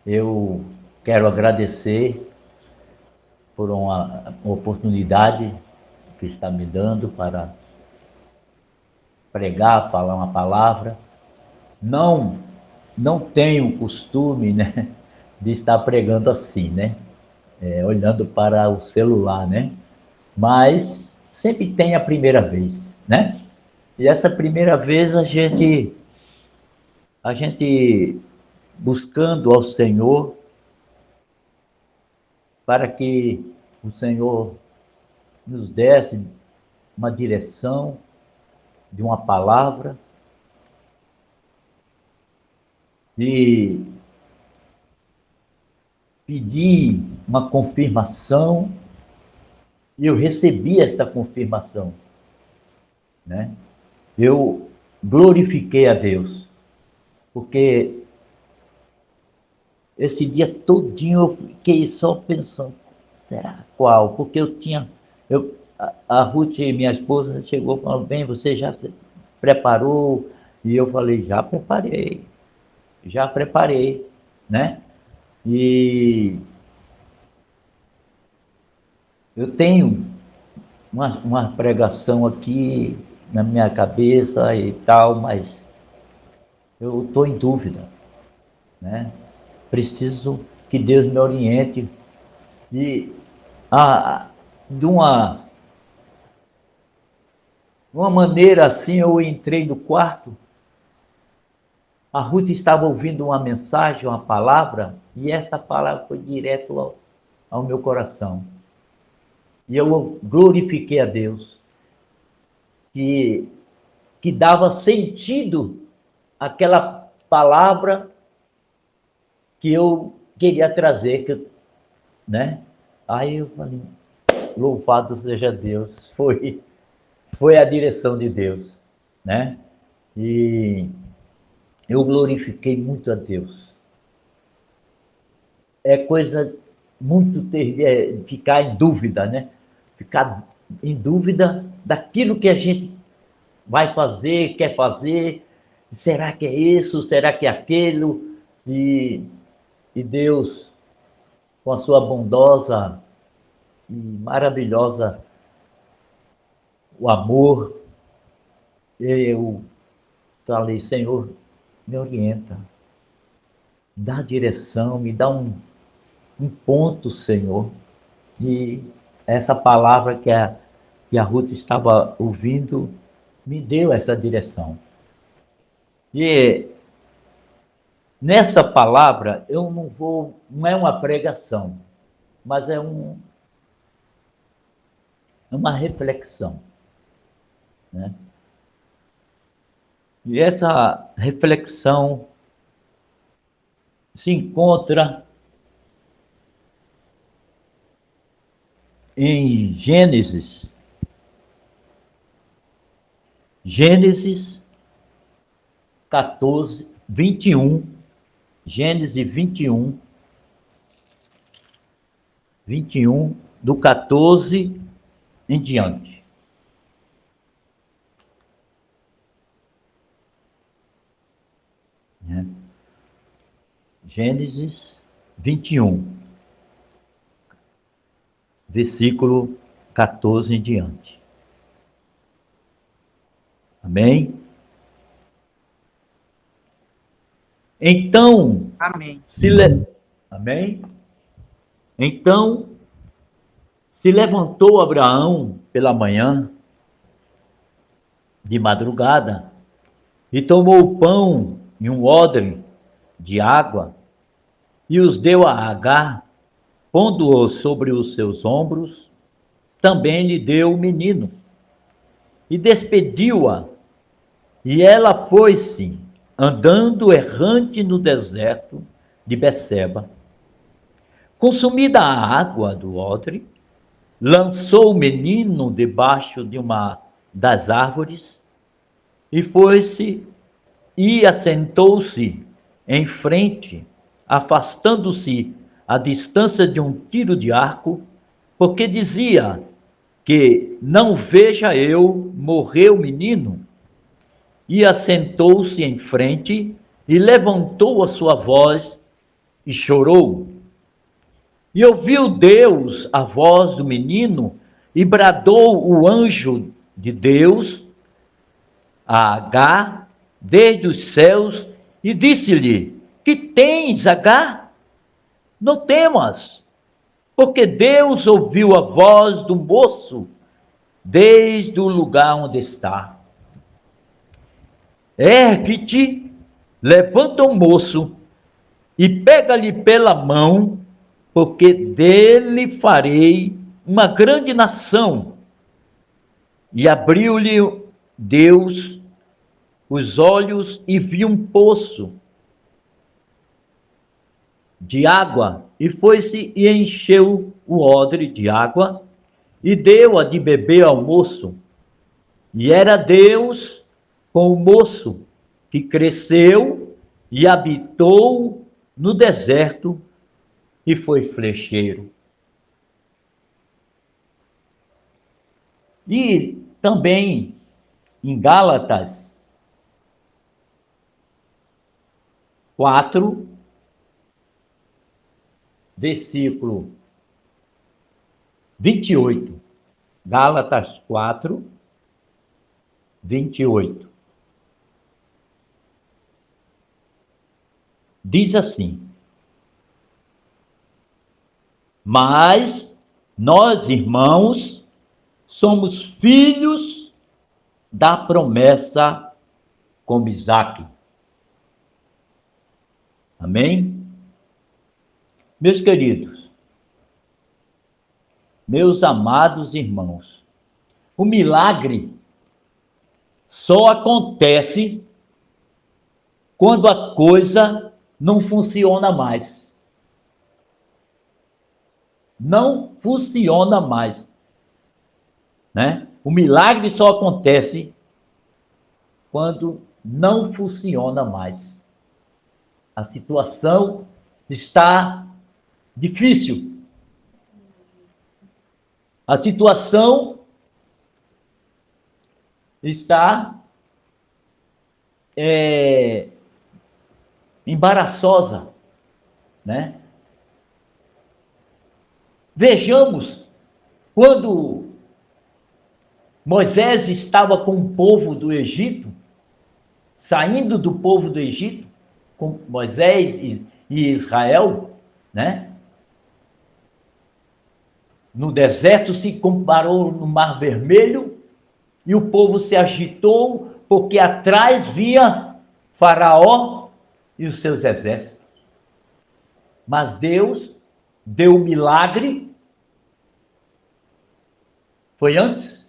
Eu quero agradecer por uma oportunidade que está me dando para pregar, falar uma palavra. Não, não tenho costume, né, de estar pregando assim, né, olhando para o celular, né, mas sempre tem a primeira vez, né? E essa primeira vez a gente buscando ao Senhor para que o Senhor nos desse uma direção de uma palavra e pedir uma confirmação e eu recebi esta confirmação, né? Eu glorifiquei a Deus, porque esse dia todinho eu fiquei só pensando, será qual? Porque a Ruth, minha esposa, chegou e falou, bem, você já se preparou? E eu falei, já preparei, né? E eu tenho uma pregação aqui na minha cabeça e tal, mas eu estou em dúvida, né? Preciso que Deus me oriente e a, de uma maneira assim eu entrei no quarto, a Ruth estava ouvindo uma mensagem, uma palavra, e essa palavra foi direto ao meu coração. E eu glorifiquei a Deus, que, que dava sentido àquela palavra que eu queria trazer, né? Aí eu falei, louvado seja Deus, foi a direção de Deus, né? E eu glorifiquei muito a Deus. É coisa muito ficar em dúvida, né? Ficar em dúvida daquilo que a gente vai fazer, quer fazer, será que é isso, será que é aquilo? E, e Deus, com a sua bondosa e maravilhosa, o amor, eu falei, Senhor, me orienta, dá direção, me dá um ponto, Senhor. E essa palavra que a Ruth estava ouvindo me deu essa direção. E nessa palavra eu não é uma pregação, mas uma reflexão, né? E essa reflexão se encontra em Gênesis 14, 21, Gênesis 21, do 14 em diante. Né? Gênesis 21, versículo 14 em diante. Amém? Então, Amém. Amém? Então, se levantou Abraão pela manhã, de madrugada, e tomou o pão e um odre de água, e os deu a Agar, pondo-os sobre os seus ombros, também lhe deu o menino, e despediu-a, e ela foi-se, andando errante no deserto de Beceba. Consumida a água do odre, lançou o menino debaixo de uma das árvores, e foi-se e assentou-se em frente, afastando-se a distância de um tiro de arco, porque dizia que não veja eu morrer o menino. E assentou-se em frente e levantou a sua voz e chorou. E ouviu Deus a voz do menino, e bradou o anjo de Deus a Agar desde os céus, e disse-lhe: que tens, Agar? Não temas, porque Deus ouviu a voz do moço desde o lugar onde está. Ergue-te, levanta o moço e pega-lhe pela mão, porque dele farei uma grande nação. E abriu-lhe Deus os olhos e viu um poço de água, e foi-se e encheu o odre de água, e deu-a de beber ao moço. E era Deus com o moço, que cresceu e habitou no deserto, e foi flecheiro. E também em Gálatas 4, versículo 28. Gálatas 4, 28. Diz assim: mas nós, irmãos, somos filhos da promessa como Isaque. Amém? Meus queridos, meus amados irmãos, o milagre só acontece quando a coisa não funciona mais. Não funciona mais, né? O milagre só acontece quando não funciona mais. A situação está difícil. A situação está embaraçosa, né? Vejamos, quando Moisés estava com o povo do Egito, saindo do povo do Egito, com Moisés e Israel, né? No deserto se comparou no Mar Vermelho, e o povo se agitou, porque atrás vinha Faraó e os seus exércitos. Mas Deus deu o milagre. Foi antes?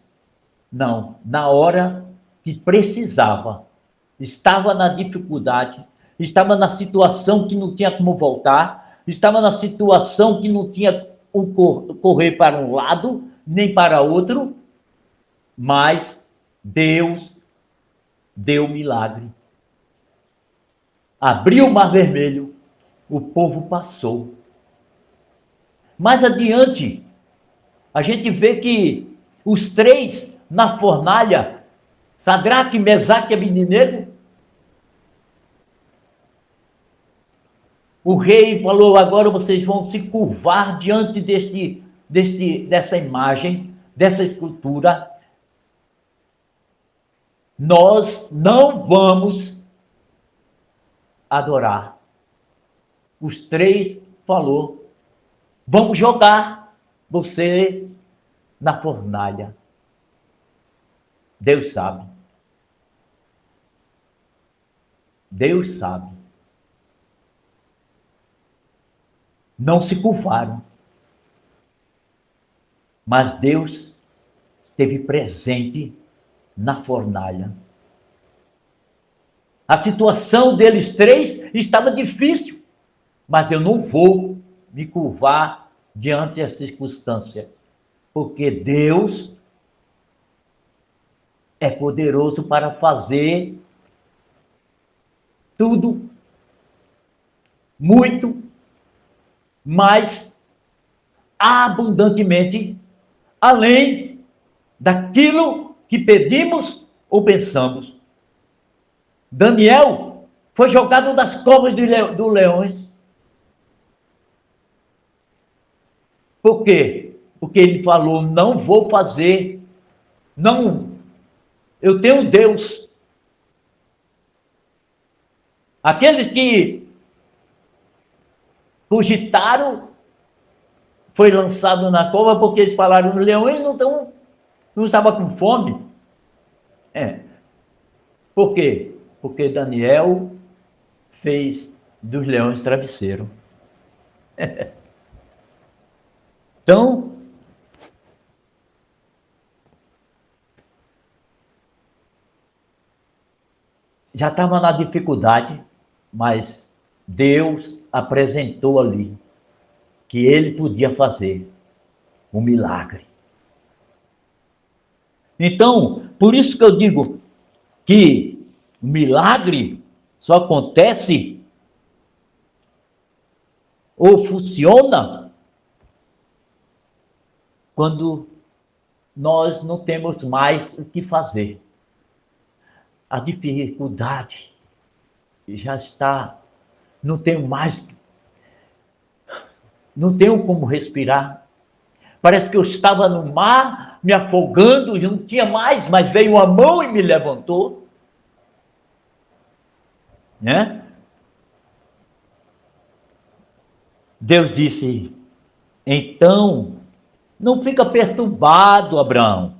Não, na hora que precisava. Estava na dificuldade, estava na situação que não tinha como voltar, estava na situação que não tinha como correr para um lado, nem para outro, mas Deus deu o milagre. Abriu o Mar Vermelho, o povo passou. Mais adiante, a gente vê que os três na fornalha, Sadraque, Mesaque e Abednego, o rei falou: agora vocês vão se curvar diante dessa imagem, dessa escultura. Nós não vamos adorar. Os três falou: vamos jogar você na fornalha. Deus sabe. Deus sabe. Não se curvaram. Mas Deus esteve presente na fornalha. A situação deles três estava difícil, mas eu não vou me curvar diante das circunstâncias, porque Deus é poderoso para fazer tudo, muito, mais abundantemente, além daquilo que pedimos ou pensamos. Daniel foi jogado das covas dos leões. Por quê? Porque ele falou, não vou fazer, não, eu tenho Deus. Aqueles que cogitaram, foi lançado na cova porque eles falaram, os leões não estavam com fome. Por quê? Porque Daniel fez dos leões travesseiro. Então, já estava na dificuldade, mas Deus apresentou ali que ele podia fazer um milagre. Então, por isso que eu digo que o milagre só acontece ou funciona quando nós não temos mais o que fazer. A dificuldade já está, não tenho mais, não tenho como respirar. Parece que eu estava no mar, me afogando, não tinha mais, mas veio uma mão e me levantou. Né? Deus disse, então, não fica perturbado, Abraão.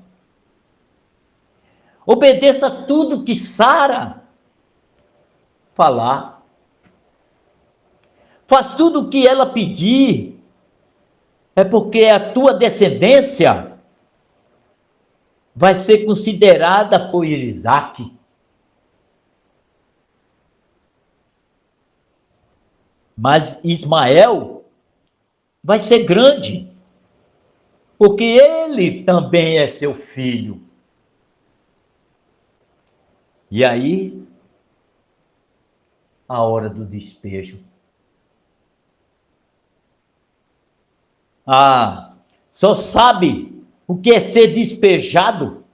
Obedeça tudo que Sara falar. Faz tudo o que ela pedir. É porque a tua descendência vai ser considerada por Isaac. Mas Ismael vai ser grande, porque ele também é seu filho. E aí, a hora do despejo. Só sabe o que é ser despejado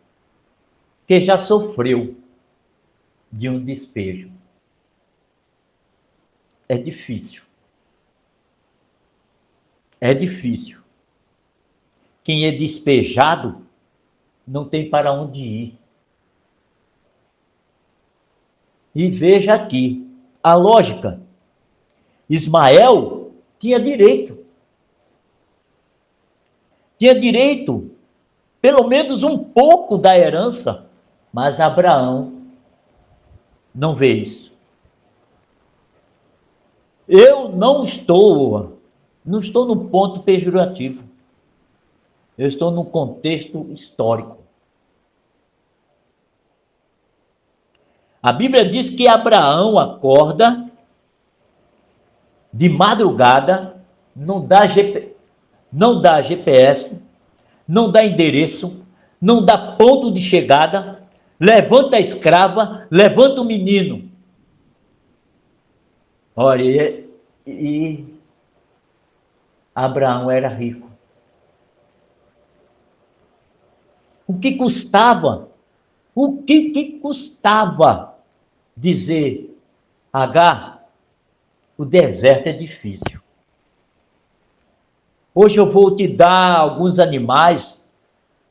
que já sofreu de um despejo. É difícil. É difícil. Quem é despejado não tem para onde ir. E veja aqui, a lógica. Ismael tinha direito. Tinha direito, pelo menos um pouco da herança, mas Abraão não vê isso. Eu não estou no ponto pejorativo. Eu estou num contexto histórico. A Bíblia diz que Abraão acorda de madrugada, não dá GPS, não dá endereço, não dá ponto de chegada, levanta a escrava, levanta o menino. Olha, e Abraão era rico. O que custava? O que custava dizer, Agar, o deserto é difícil. Hoje eu vou te dar alguns animais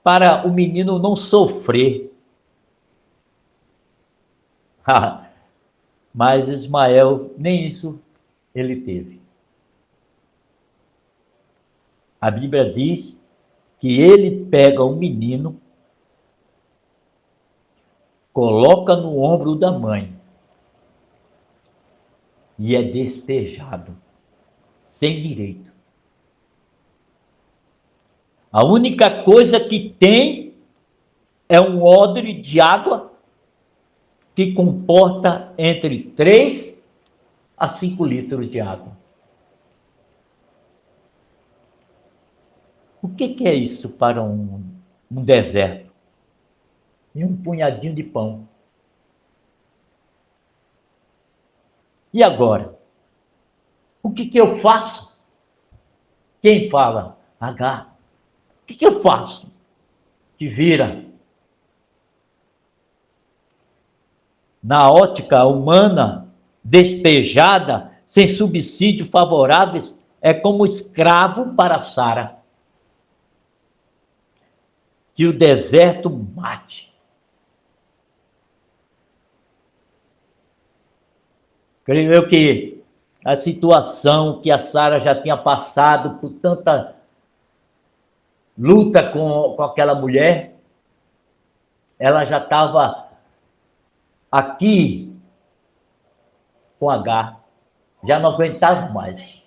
para o menino não sofrer. Mas Ismael, nem isso ele teve. A Bíblia diz que ele pega o menino, coloca no ombro da mãe e é despejado, sem direito. A única coisa que tem é um odre de água que comporta entre 3 a 5 litros de água. O que é isso para um deserto? E um punhadinho de pão. E agora? O que eu faço? Quem fala? Agar. O que eu faço? Te vira. Na ótica humana, despejada, sem subsídios favoráveis, é como escravo para Sara. que o deserto mate. Creio eu que a situação que a Sara já tinha passado por tanta luta com aquela mulher, ela já estava aqui com H, já não aguentava mais,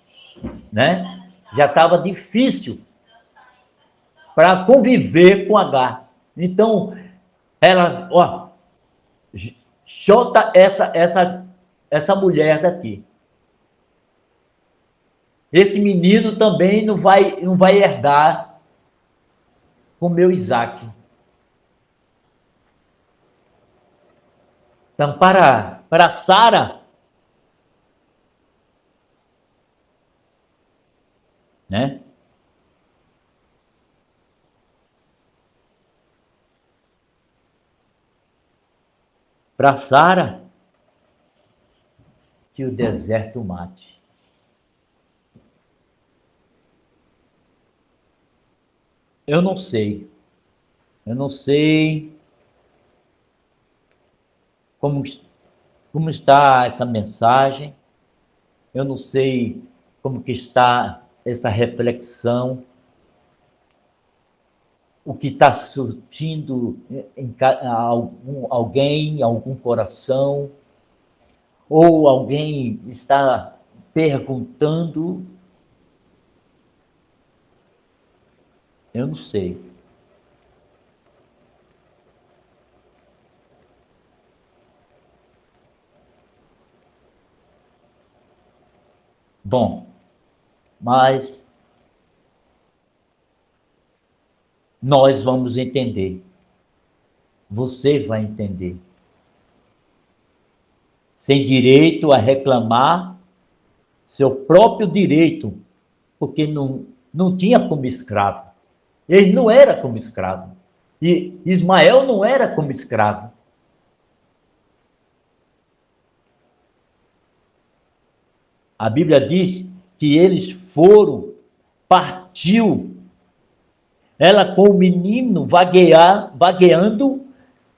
né? Já estava difícil para conviver com H. Então, ela, ó, chota essa mulher daqui. Esse menino também não vai herdar com meu Isaac. Então, para Sara, né? Para Sara, que o deserto mate. Eu não sei. Eu não sei como, como está essa mensagem. Eu não sei como que está essa reflexão. O que está surtindo em alguém, algum coração, ou alguém está perguntando, eu não sei. Bom, mas nós vamos entender. Você vai entender. Sem direito a reclamar seu próprio direito, porque não tinha como escravo. Ele não era como escravo. E Ismael não era como escravo. A Bíblia diz que eles partiu, ela com o menino vagueando,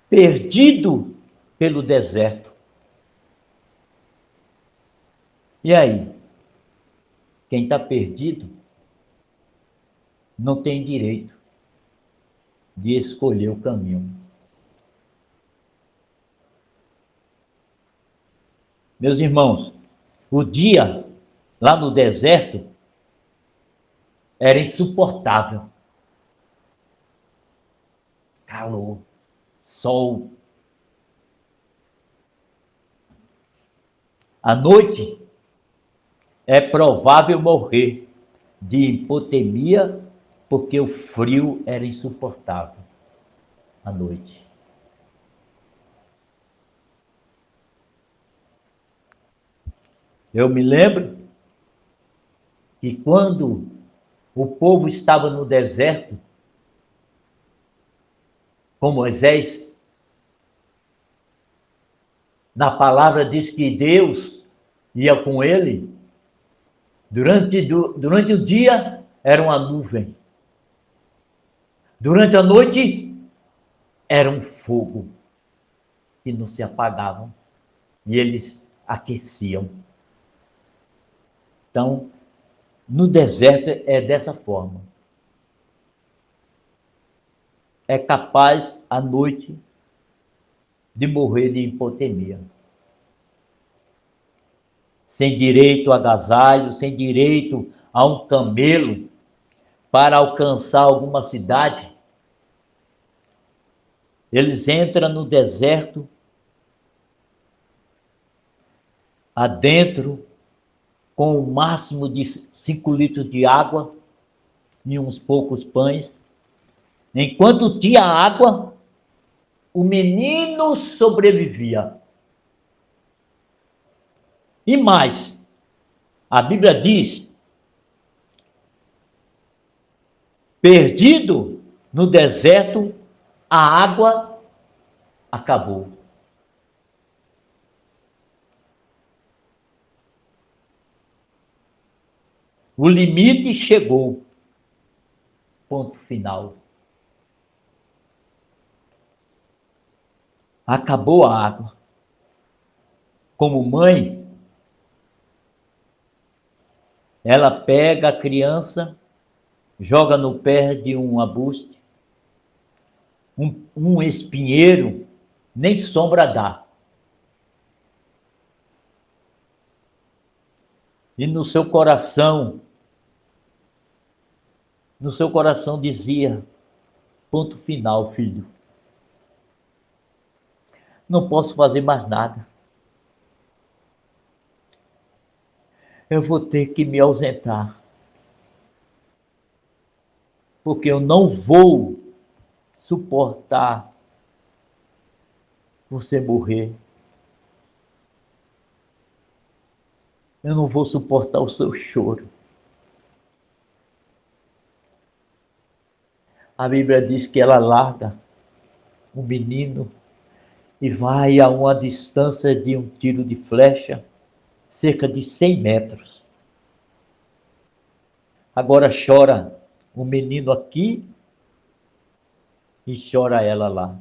perdido pelo deserto. E aí? Quem está perdido não tem direito de escolher o caminho. Meus irmãos, o dia lá no deserto era insuportável. Calor, sol. À noite é provável morrer de hipotermia porque o frio era insuportável à noite. Eu me lembro que quando o povo estava no deserto, com Moisés, na palavra diz que Deus ia com ele, durante o dia era uma nuvem, durante a noite era um fogo que não se apagavam e eles aqueciam. Então, no deserto é dessa forma. É capaz à noite de morrer de hipotermia. Sem direito a agasalho, sem direito a um camelo para alcançar alguma cidade. Eles entram no deserto, adentro, com o máximo de 5 litros de água e uns poucos pães. Enquanto tinha água, o menino sobrevivia. E mais, a Bíblia diz, perdido no deserto, a água acabou. O limite chegou. Ponto final. acabou a água. Como mãe, ela pega a criança, joga no pé de um arbusto, um espinheiro, nem sombra dá. E no seu coração dizia: ponto final, filho. Não posso fazer mais nada. Eu vou ter que me ausentar. Porque eu não vou suportar você morrer. Eu não vou suportar o seu choro. A Bíblia diz que ela larga o menino e vai a uma distância de um tiro de flecha, cerca de 100 metros. Agora chora o menino aqui e chora ela lá.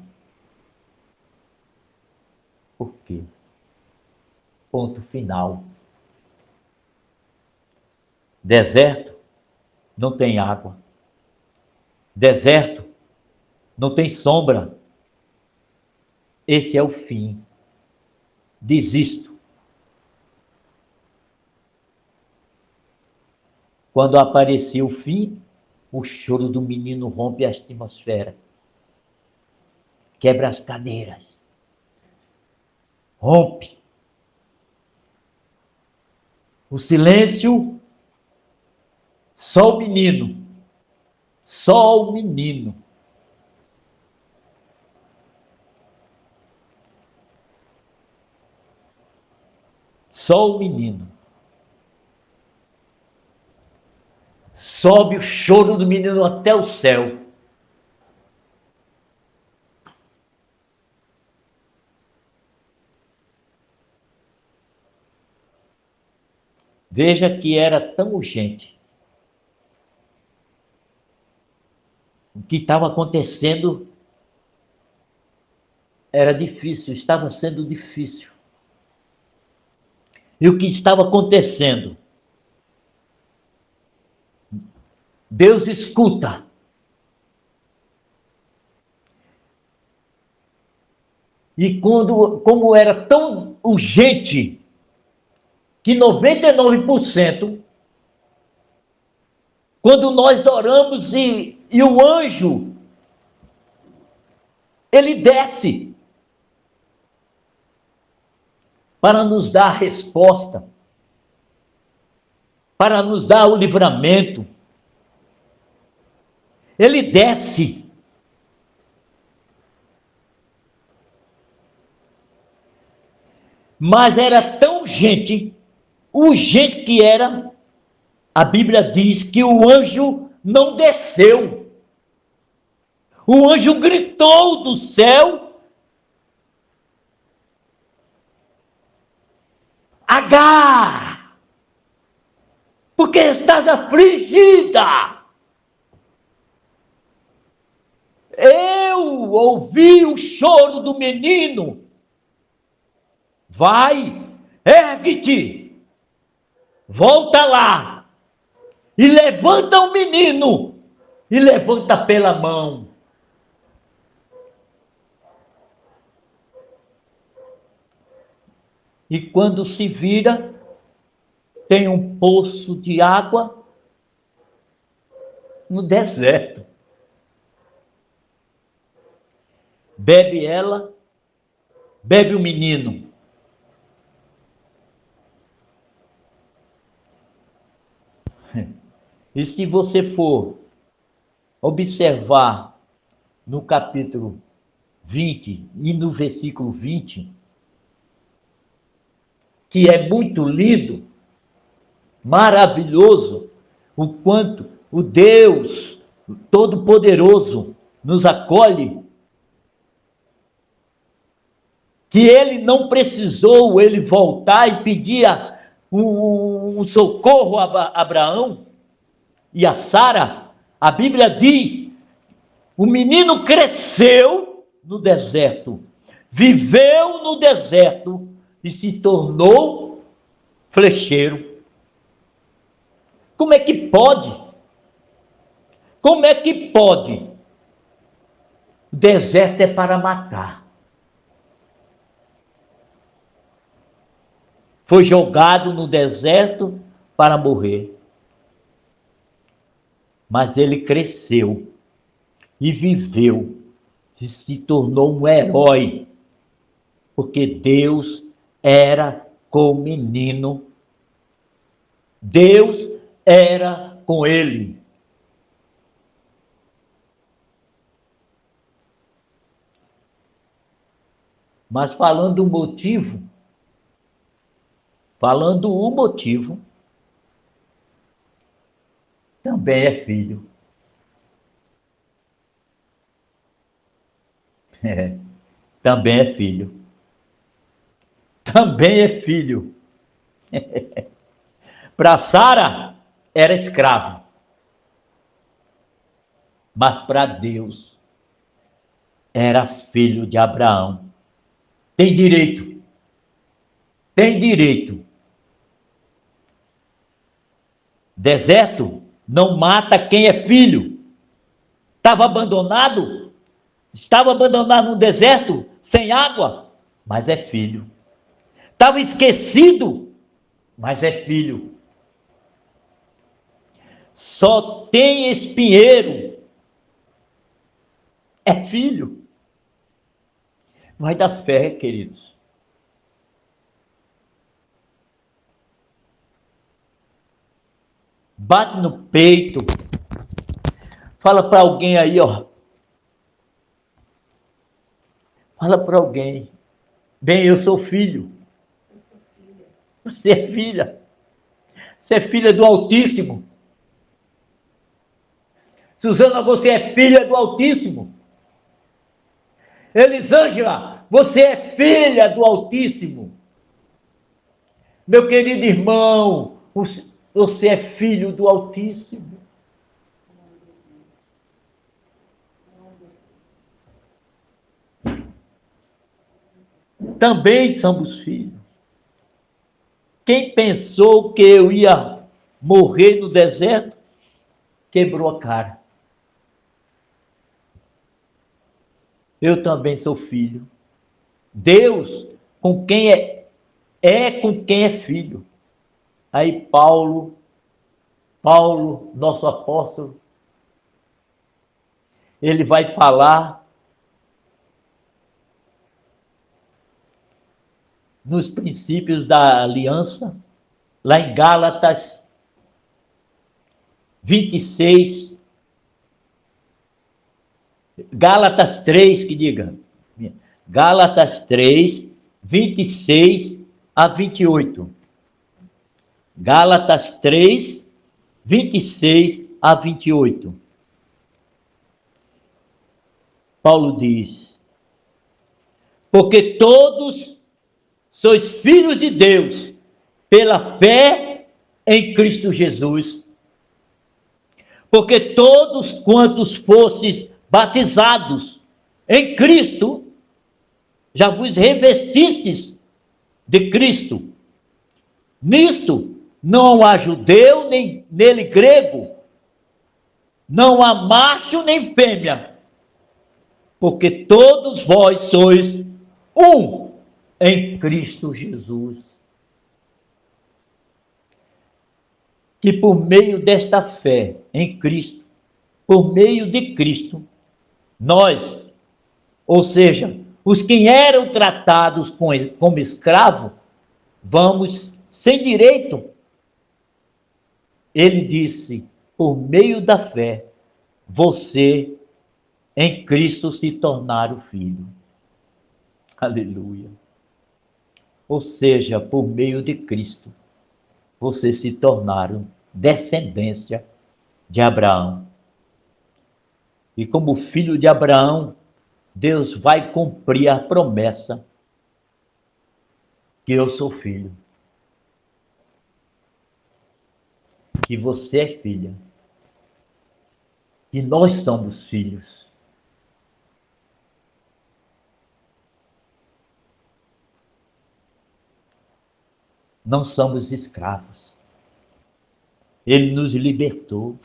Por quê? Ponto final. Deserto não tem água. Deserto não tem sombra. Esse é o fim. Desisto. Quando aparecia o fim, o choro do menino rompe a atmosfera. Quebra as cadeiras. Rompe. O silêncio, só o menino. Só o menino. Só o menino. Sobe o choro do menino até o céu. Veja que era tão urgente. O que estava acontecendo era difícil, estava sendo difícil. E o que estava acontecendo? Deus escuta. E como era tão urgente, que 99%, quando nós oramos e o anjo, ele desce para nos dar a resposta, para nos dar o livramento. Ele desce. Mas era tão urgente que era, a Bíblia diz que o anjo não desceu. O anjo gritou do céu: Agar, porque estás afligida? Eu ouvi o choro do menino. Vai, ergue-te, volta lá, e levanta o menino, e levanta pela mão. E quando se vira, tem um poço de água no deserto. Bebe ela, bebe o menino. E se você for observar no capítulo 20 e no versículo 20, que é muito lindo, maravilhoso, o quanto o Deus Todo-Poderoso nos acolhe, que ele não precisou ele voltar e pedir um socorro a Abraão e a Sara. A Bíblia diz: o menino cresceu no deserto, viveu no deserto e se tornou flecheiro. Como é que pode? Como é que pode? O deserto é para matar. Foi jogado no deserto para morrer. Mas ele cresceu e viveu e se tornou um herói, porque Deus era com o menino. Deus era com ele. Mas falando o motivo, também é filho. É, também é filho. Também é filho. Para Sara, era escravo. Mas para Deus, era filho de Abraão. Tem direito. Tem direito. Deserto não mata quem é filho. Estava abandonado. Estava abandonado no deserto, sem água, mas é filho. Estava esquecido, mas é filho. Só tem espinheiro, é filho. Vai dar fé, queridos. Bate no peito. Fala para alguém aí, ó. Fala para alguém. Bem, eu sou filho. Você é filha. Você é filha do Altíssimo. Suzana, você é filha do Altíssimo. Elisângela, você é filha do Altíssimo. Meu querido irmão, você é filho do Altíssimo. Também somos filhos. Quem pensou que eu ia morrer no deserto, quebrou a cara. Eu também sou filho. Deus, com quem é com quem é filho. Aí Paulo, nosso apóstolo, ele vai falar nos princípios da aliança, lá em Gálatas 26, Gálatas 3, que diga, Gálatas 3, 26 a 28. Gálatas 3, 26 a 28. Paulo diz: porque todos sois filhos de Deus pela fé em Cristo Jesus. Porque todos quantos fostes batizados em Cristo, já vos revestistes de Cristo. Nisto não há judeu, nem nele grego, não há macho nem fêmea, porque todos vós sois um em Cristo Jesus. Que por meio desta fé em Cristo, por meio de Cristo, nós, ou seja, os que eram tratados como escravos, vamos sem direito. Ele disse, por meio da fé, você em Cristo se tornar o filho. Aleluia. Ou seja, por meio de Cristo, vocês se tornaram descendência de Abraão. E como filho de Abraão, Deus vai cumprir a promessa que eu sou filho, que você é filha, que nós somos filhos. não somos escravos. Ele nos libertou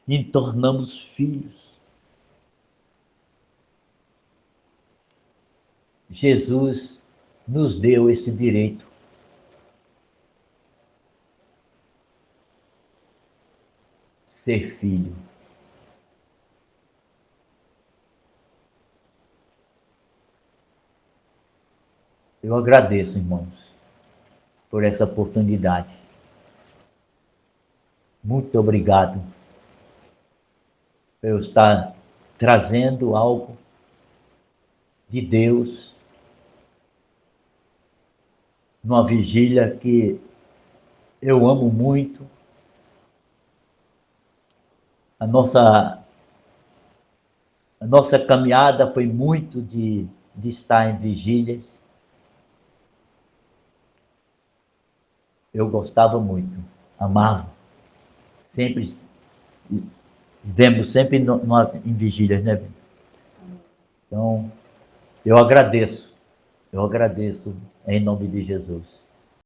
e tornamos filhos. Jesus nos deu esse direito. Ser filho. Eu agradeço, irmãos, por essa oportunidade. Muito obrigado por eu estar trazendo algo de Deus numa vigília que eu amo muito. A nossa caminhada foi muito de estar em vigílias. Eu gostava muito, amava. Sempre vemos sempre em vigílias, né? Então, eu agradeço em nome de Jesus.